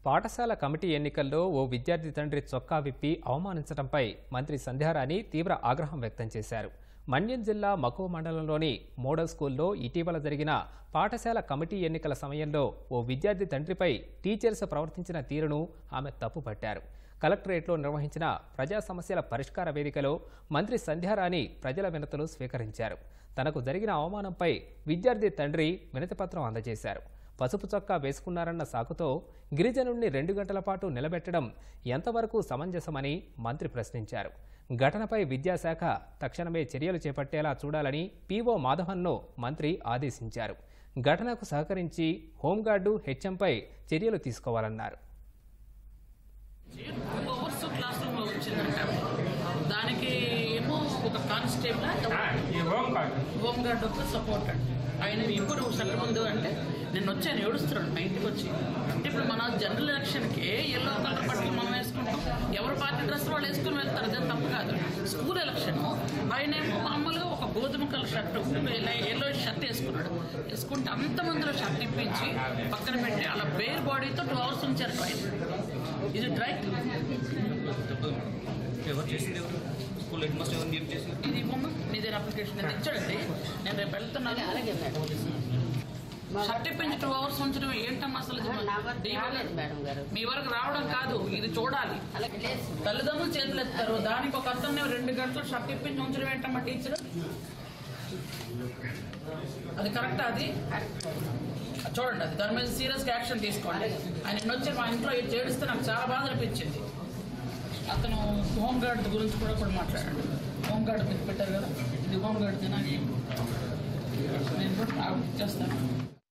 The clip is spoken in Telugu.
పాఠశాల కమిటీ ఎన్నికల్లో ఓ విద్యార్థి తండ్రి చొక్కా విప్పి అవమానించడంపై మంత్రి సంధ్యారాణి తీవ్ర ఆగ్రహం వ్యక్తం చేశారు. మన్యం జిల్లా మక్కువ మండలంలోని మోడల్ స్కూల్లో ఇటీవల జరిగిన పాఠశాల కమిటీ ఎన్నికల సమయంలో ఓ విద్యార్థి తండ్రిపై టీచర్స్ ప్రవర్తించిన తీరును ఆమె తప్పుపట్టారు. కలెక్టరేట్లో నిర్వహించిన ప్రజా సమస్యల పరిష్కార వేదికలో మంత్రి సంధ్యారాణి ప్రజల వినతులు స్వీకరించారు. తనకు జరిగిన అవమానంపై విద్యార్థి తండ్రి వినతిపత్రం అందజేశారు. పసుపు చొక్కా వేసుకున్నారన్న సాకుతో గిరిజనుడిని 2 గంటల పాటు నిలబెట్టడం ఎంతవరకు సమంజసమని మంత్రి ప్రశ్నించారు. ఘటనపై విద్యాశాఖ తక్షణమే చర్యలు చేపట్టేలా చూడాలని పీఓ మాధవన్ను మంత్రి ఆదేశించారు. ఘటనకు సహకరించి హోంగార్డు హెచ్ఎంపై చర్యలు తీసుకోవాలన్నారు. దానికి ఏమో ఒక కానిస్టేబుల్ హోంగార్డ్ ఒక సపోర్ట్ ఆయన ఇప్పుడు సెంటర్ ముందు అంటే నేను వచ్చాను ఏడుస్తున్నాడు మా ఇంటికి వచ్చి. అంటే ఇప్పుడు మన జనరల్ ఎలక్షన్కి ఎల్లో కలర్ బట్టలు మనం వేసుకుంటాం, ఎవరు పార్టీ డ్రెస్ వాళ్ళు వేసుకుని వెళ్తారు, అదే తప్పు కాదు. స్కూల్ ఎలక్షన్ ఆయన ఏమో మామూలుగా ఒక గోధుమ కలర్ షర్ట్ ఎల్లో షర్ట్ వేసుకుంటే అంతమందిలో షర్ట్ ఇప్పించి పక్కన పెట్టి అలా బేర్ బాడీతో 2 hours ఉంచారు. ఇది రైట్? ఇది ఇవ్వమ్మా, మీదేనా అప్లికేషన్ నేను ఇచ్చాడండి. నేను రేపు వెళ్తున్నాను. షర్ట్ ఇప్పించి 2 hours ఉంచడం ఏంటమ్మా అసలు? మీ వరకు రావడం కాదు, ఇది చూడాలి. తల్లిదండ్రులు చేతులు ఎత్తారు, దానికి ఒక అతన్ని 2 గంటలు షర్ట్ ఇప్పించి ఉంచడం ఏంటమ్మా టీచర్? అది కరెక్టా? అది చూడండి, అది దాని మీద సీరియస్గా యాక్షన్ తీసుకోండి. ఆయన వచ్చి మా ఇంట్లో చేడిస్తే నాకు చాలా బాధ అనిపించింది. అతను హోంగార్డ్ గురించి కూడా మాట్లాడండి. హోంగార్డ్ పెట్టారు కదా, ఇది హోంగార్డ్ తినాలి. నేను కూడా చేస్తాను.